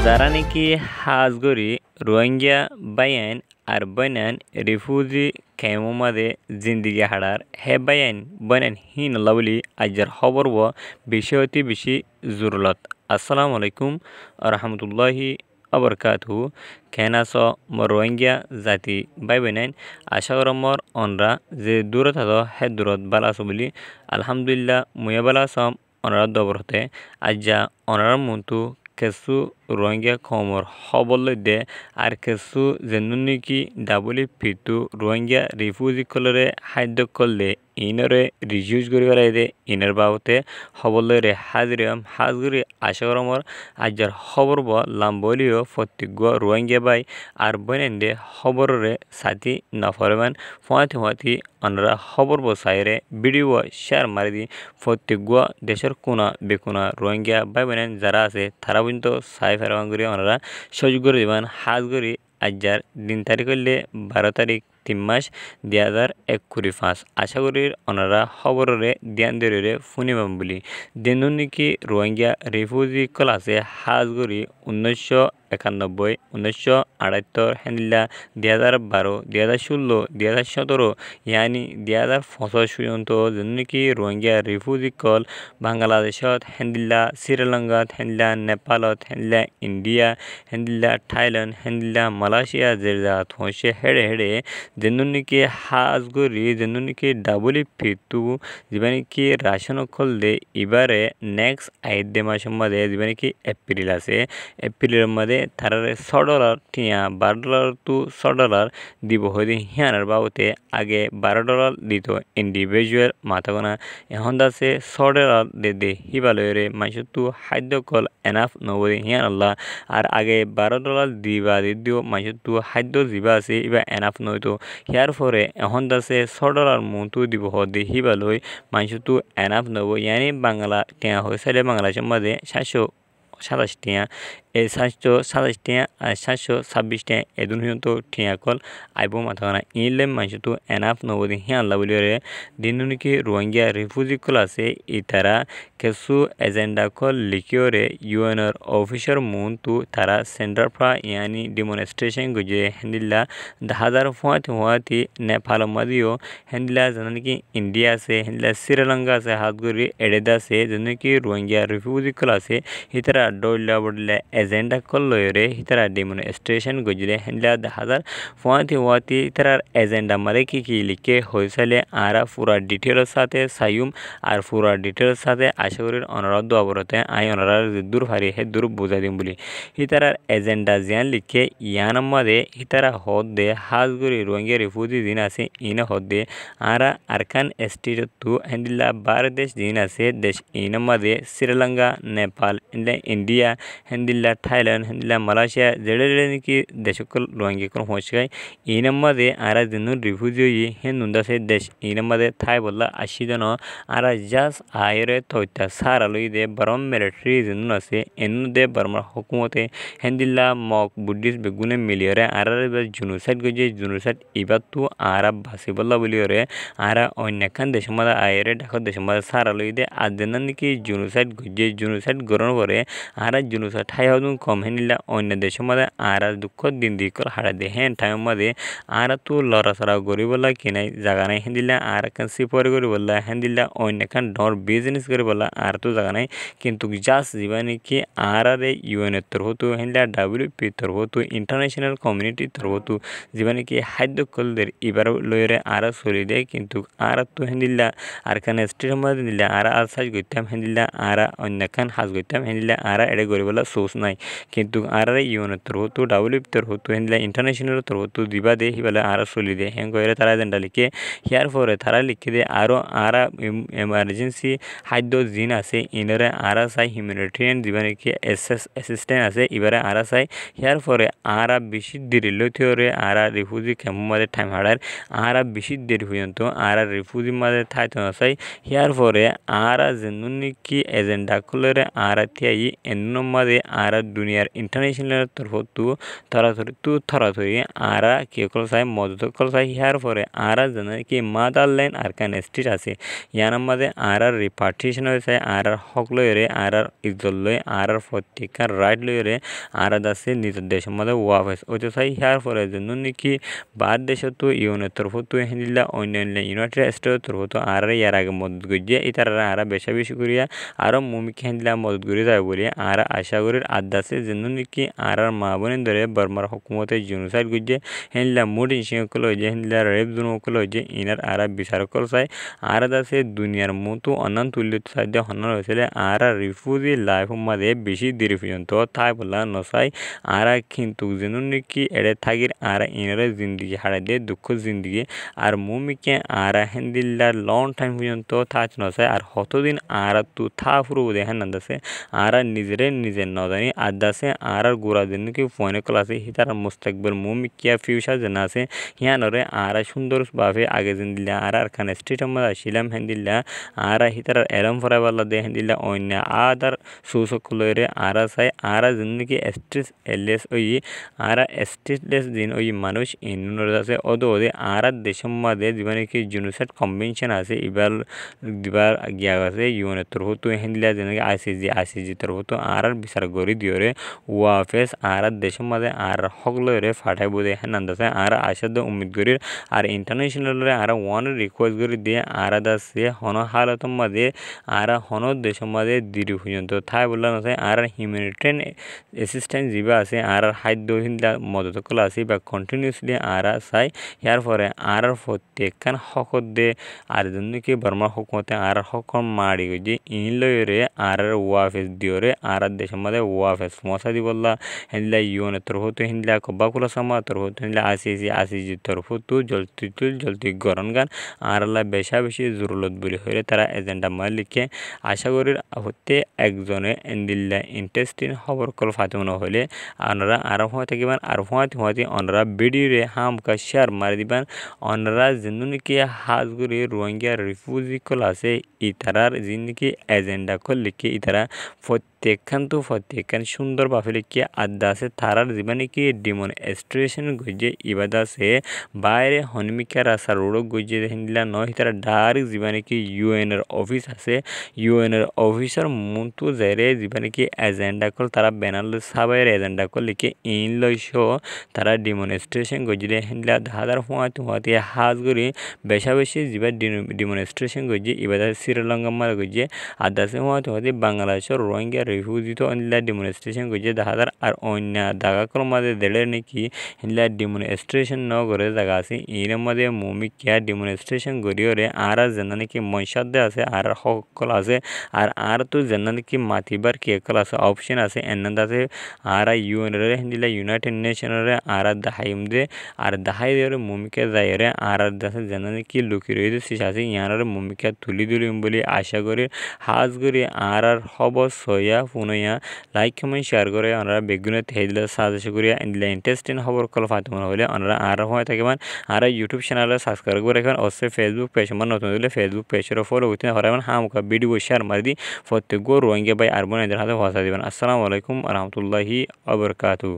যারা নাকি হাজগরি রোহিঙ্গা বাইন আর বনান রিফিউজি খেমো মাদে জিন্দিগি হাড়ার হে বাইন বনান হিন লাবলি আজার খবর বেশি অতি বেশি জরুরত। আসসালামু আলাইকুম রহমতুল্লাহি আবরকাতহু। কেনাস মর রোহিঙ্গা জাতি বাই বেনাইন আশা করমর অনরা যে দূরত হাদ হে দূরত বালাস বলি আলহামদুলিল্লাহ মুয়া বালাসম অনরা দবরতে আজ্জা অনরার মন্তু কেসু রোহিঙ্গা খমর খবর দে আর কেসু জেনুনিকি ডাবলি পিতু রোহিঙ্গা রিফিউজি কলরে খাদ্য করলে ইনরে রিজিউজ করি দে ইনের বাবতে খবর রে হাজগরি আশা করমর আজ্জার খবর লাম্বলিও ফতিগ রোহিঙ্গা বাই আর বনেন্দে খবরে সাথী নফরমান ফুয়াতি অনরা খবর সাইরে ভিডিও শেয়ার মারি দি ফতিগ দেশের কোনা বেকুনা রোহিঙ্গা বাই বোনেন যারা আছে তারা পর্যন্ত সাই ফেরাবাঙ্গুরি ওনারা সহযোগ করে দেবেন হাজগরি আজ্জার দিন তারিখ হইলে 12 তারিখ 3 মাস 2021 আশা করি ওনারা খবরে ধ্যান দিয়ে ফুনিবাম বলি দিনুন নাকি রোহিঙ্গা রিফিউজি কল আছে হাজগরি 1991 1978 হেনিলা 2012 2016 2017 ইয়ানি 2025 পর্যন্ত যেন নাকি রোহিঙ্গা রিফিউজি কল বাংলাদেশত হেন্দিল্লা শ্রীলঙ্কাত হেন্দিল্লা নেপালত হেন্দিল্লা ইন্ডিয়া হেন্দিল্লা থাইল্যান্ড হেন্দিল্লা মালয়েশিয়া জেরজাত হইছে হেড়ে হেড়ে যেন নাকি হাজগরি যেন নাকি ডাবলি পিতু যেন নাকি রাশন কল দে এবারে নেক্সট 5 মাসের মধ্যে যেন নাকি এপ্রিল আছে এপ্রিলের মধ্যে তারারে $6 টিয়া $12 টু $6 দিব হইদি হিয়ানার বাবতে আগে $12 দিত ইন্ডিভিজুয়াল মাথাগোনা এখন আছে $6 দে হিবালয়রে মাইসতু খাদ্য কল এনাফ নবদি হিয়ান আল্লাহ আর আগে $12 দিবা দিও মাইসতু খাদ্য দিবা আছে ইবা এনাফ নইতো হিয়ার পরে এখন আছে $6 মতো দিব হদি হিবালয় মাইসতু এনাফ নব ইয়ানি বাংলা টিয়া হয়েছে বাংলাদেশের মধ্যে 727 টিয়া এই 727 টিয়া আর 726 টিয়া এদুন হিয়ন্ত টিয়া কল আইবো মাথাগানা ইনলে মাইসতু এনাফ নবদি হিয়ান আল্লাহ বলিরে দিনু নাকি রোহিঙ্গা রিফিউজি কল আছে ইতারা কেসু এজেন্ডা কল লিখিওরে ইউএনআর অফিসার মন্তু তারা সেন্টার ফ্রা ইয়ানি ডেমনস্ট্রেশন গজে হেন্দিল্লা 10,000 ফুয়াতি নেপাল মাদিও হেন্দিল্লা যেন নাকি ইন্ডিয়া আছে হেন্দিল্লা শ্রীলঙ্কা আছে হাতগরি এডেদা আছে যেন নাকি রোহিঙ্গা রিফিউজি কল আছে ইতারা ডইলা বডলে এজেন্ডা কল লয়রে ইতারা ডেমনস্ট্রেশন গজলে হেন্দিল্লা 10,000 ফুয়াতি ইতারার এজেন্ডা মাদে কি লিখে হয়েছে আরা পুরা ডিটেলস সাথে সাইম আর পুরা ডিটেলস সাথে আশা করি অনারদ অবরতে আই অনারার দূর হারি হে দূর বুঝাই দিম বলি ইতারার এজেন্ডা জিয়ান লিখে ইয়ান মাদে ইতারা হদ দে হাজগরি রোহিঙ্গা রিফিউজি দিন আছে ইনা হদ দে আরা আরকান স্টেট তু হেন্দিল্লা 12 দেশ দিন আছে দেশ ইনা মাদে শ্রীলঙ্কা নেপাল ইন্ডিয়া হেন্দিল্লা থাইল্যান্ড হেন্দিল্লা মালয়েশিয়া জেড়ে নাকি দেশকল রোহিঙ্গা কোন হইছে ইনা মাদে আরা দিন রিফিউজি হে নুন্দাসে দেশ ইনা মাদে থাই বললা 80 জন আরা জাস আয়রে তৈতা সারা লই দে বরম মিলিটারি দিন আছে এনু দে বর্মার হুকুমতে হেন্দিল্লা মক বুদ্ধিস্ট বেগুনে মিলিয়রে আরারে জুনুসাইড গজে জুনুসাইড ইবাতু আরা বাসি বললা বলিয়রে আরা অন্যখান দেশের মধ্যে আয়রে ঢাকা দেশের মধ্যে সারা লই দে আদেন নাকি জুনুসাইড গজে জুনুসাইড গ্রহণ করে আরা জুনুসাইড ঠাই হদুন কম হেনিল্লা অন্য দেশের মধ্যে আরা দুঃখ দিন দিকর হারা দে হ্যাঁ টাইম মধ্যে আরা তু লড়াচড়া করি বললা কিনাই জায়গা নাই হেন্দিল্লা আর কান সিপরে করি বললা হেন্দিল্লা অন্যখান ডর বিজনেস করে বললা আর তো জায়গা নাই কিন্তু জাস জীবানি কি আর ইউএনের তরফতু হেন্দিল্লা ডাব্লিউপি তরফতু ইন্টারন্যাশনাল কমিউনিটি তরফতু জীবানি কি খাদ্য কলদের এবার লয়রে আর চলি দেয় কিন্তু আর তো হেন্দিল্লা আর কান স্টেটের মধ্যে দিল্লা আর সাজ করতাম হেন্দিল্লা আর অন্যখান সাজ করতাম হেন্দিল্লা আর এড়ে করি বলা সোর্স নাই কিন্তু আর ইউএনের তরফতু ডাব্লিউপি তরফতু হেন্দিল্লা ইন্টারন্যাশনাল তরফতু দিবা দে হিবালে আর চলি দে হ্যাঁ করে তারা এজেন্ডা লিখে হিয়ার পরে তারা লিখে দে আরও আর এমার্জেন্সি খাদ্য জিন আছে ইনরে আর চাই হিউম্যানিটেরিয়ান জীবনে কি অ্যাসিস্ট্যান্ট আছে এবারে আর চাই হিয়ার পরে আর বেশি দেরি লইতে আর রিফিউজি ক্যাম্পের মাঝে টাইম হারার আর বেশি দেরি পর্যন্ত আর রিফিউজি মাঝে থাইতে না চাই হিয়ার পরে আর যেন কি এজেন্ডা করলে আর তিয়াই এন্নমাদে আরা দুনিয়ার ইন্টারন্যাশনাল তরফতু থরাথরি আরা কে কল সাই মদত কল সাই হিয়ার পরে আরা জানা কি মাদারল্যান্ড আরকান স্টেট আছে ইয়ানার মাঝে আরার রিপার্টিশন হয়েছে আরার হক লইরে আরার ইজ্জত লই আরার প্রত্যেকার রাইট লইরে আরা দাসে নিজের দেশের মধ্যে ওয়াফেস ওইটা চাই হিয়ার পরে জন্য নাকি বাদ দেশতো ইউনের তরফতো হিন্দিল্লা অন্যান্য ইউনাইটেড স্টেটের তরফতো আরা ইয়ার আগে মদত গিয়ে ইতারা আরা বেশি করিয়া আরও মুমিকে হিন্দিল্লা মদত করে যায় বলে আরা আশা করির আদাসে জন্য নাকি আরার মা বোনের ধরে বর্মার হুকুমতে জেনোসাইড গুজে হিন্দিল্লা মুড ইনসিকল হয়ে যে হিন্দিল্লা রেপ জুনকল হয়ে যে ইনার আরা বিচার কল চাই আরা দাসে দুনিয়ার মতো অন্যান্য তুল্য সাধ্য হন্যান হয়েছিল আরা রিফিউজি লাইফ মাঝে বেশি দেরি পর্যন্ত তাই বলা নসাই আরা কিন্তু যেন নাকি এড়ে থাকির আরা ইনারে জিন্দিগি হারাই দিয়ে দুঃখ জিন্দিগি আর মুমিকে আরা হিন্দিল্লা লং টাইম পর্যন্ত থাচ নসাই আর কতদিন আরা তু থা ফুরু দেখেন নাদাসে আরা নিজের নজানি আদাসে আরার গোড়া দিন কি ফোনে কল আছে হিতার মুস্তাকবিল মুমিকিয়া ফিউচার যেন আছে হিয়ানরে আরা সুন্দরভাবে আগে জিন্দিল্লা আর খান স্ট্রিট আমরা আসিলাম হেন্দিল্লা আরা হিতার এলম ফরাবাল্লা দে হেন্দিল্লা অন্য আদার সুসকলরে আরা চাই আরা জিন্দিগি স্ট্রেস এলএস ওই আরা স্ট্রেসলেস দিন ওই মানুষ ইনুর আছে ওদে আরা দেশের মাঝে জীবনে কি জেনোসাইড কনভেনশন আছে দিবার গিয়া আছে ইউনের তরফতো হেন্দিল্লা যেনকে আইসিজি তরফতো আরার বিচার গড়ি দিওরে ওয়াফেস আরা দেশের মাঝে আর হকলরে ফাটাই বোধে হেন আন্দাছে আর আশাদ উম্মিদ করির আর ইন্টারন্যাশনালরে আর ওয়ান রিকোয়েস্ট করে দিয়ে আরা দাসে হন হালত মাঝে আর হন দেশের মাঝে দিরি পর্যন্ত থাই বললাম আছে আর হিউম্যানিটেরিয়ান অ্যাসিস্ট্যান্স যিবা আছে আর খাদ্য হিন্দা মদত কলা আছে বা কন্টিনিউসলি আরা চাই ইয়ার পরে আর প্রত্যেকখান হকত দে আর জন্য কি বর্মার হুকুমতে আর হকম মারি যে ইন লইরে আর ওয়াফেস দিওরে আর দেশের মাঝে ওয়াফেস মশা দি বললা হিন্দলা ইউনের তরফতো হিন্দলা কব্বাকুলা সামা তরফতো হিন্দলা আসিজি তরফতো জলতি গরন গান আর আল্লাহ বেশি জরুরত বলি হইলে তারা এজেন্ডা মালিককে আশা করি হতে একজনে এন্দিল্লা ইন্টারেস্টিং খবর কল ফাতেমনা হইলে আপনারা আরো হওয়া থাকিবেন আর হওয়াতে অনরা ভিডিওরে হামকা শেয়ার মারি দিবেন অনরা যেনকি হাজগুড়ি রোহিঙ্গা রিফিউজি কল আছে ইতারার যিনকি এজেন্ডা কল লিখে ইতারা প্রত্যেকখান সুন্দরভাবে লিখিয়ে আড্ডা আছে তারার জীবনে কি ডিমনস্ট্রেশন গজে ইবাদা আছে বাইরে হনমিকার আসার রোড গজে হিন্দিলা নয় তারা ডাইরেক্ট জীবনে কি ইউএনের অফিস আছে ইউএনের অফিসার মন্তু জেরে জীবনে কি এজেন্ডা কল তারা ব্যানার সাবাইয়ের এজেন্ডা কল লিখে ইন লইস তারা ডিমনস্ট্রেশন গজলে হিন্দিলা হাজার হওয়াতে হাজ করি বেশি জীবা ডিমনস্ট্রেশন গজে ইবাদা শ্রীলঙ্কা মারা গজে আড্ডা আছে হওয়াতে বাংলাদেশের রোহিঙ্গা রিফিউজি তো হিন্দিলা ডিমনস্ট্রেশন গজে হাজার আর অন্য দাগা কল মাঝে দেড়ে নাকি হিন্দিলা ডিমনস্ট্রেশন ন করে জায়গা আছে এর মধ্যে মুমিকিয়া ডিমনস্ট্রেশন গড়িওরে আর যেন নাকি মনসাদ্দে আছে আর সকল আছে আর তো যেন নাকি মাতিবার কে কল আছে অপশন আছে এনন্দ আছে আর ইউএনরে হিন্দিলা ইউনাইটেড নেশনরে আর দাহাইম দে আর দাহাই দিয়ে মুমিকে যাইরে আর দাসে যেন নাকি লুকি রয়েছে শেষ আছে ইয়ানরে মুমিকা তুলি বলে আশা করি হাজ করি আর হব সয়া ফুনয়া লাইক কমেন্ট শেয়ার করে আমরা বেগুনে তেহে দিলে সাজেস্ট করিয়া এন্ডিলা ইন্টারেস্টিং খবর কল ফাতেমনা হলে আমরা আর হয়ে থাকিবেন আর ইউটিউব চ্যানেলে সাবস্ক্রাইব করে রাখবেন অবশ্যই ফেসবুক পেজ আমার নতুন দিলে ফেসবুক পেজের ফলো করতে হরাবেন হামকা ভিডিও শেয়ার মারি দি প্রত্যেক রোহিঙ্গা ভাই আর বোনেদের হাতে ভাষা দিবেন আসসালামু আলাইকুম রহমতুল্লাহি আবরকাতু।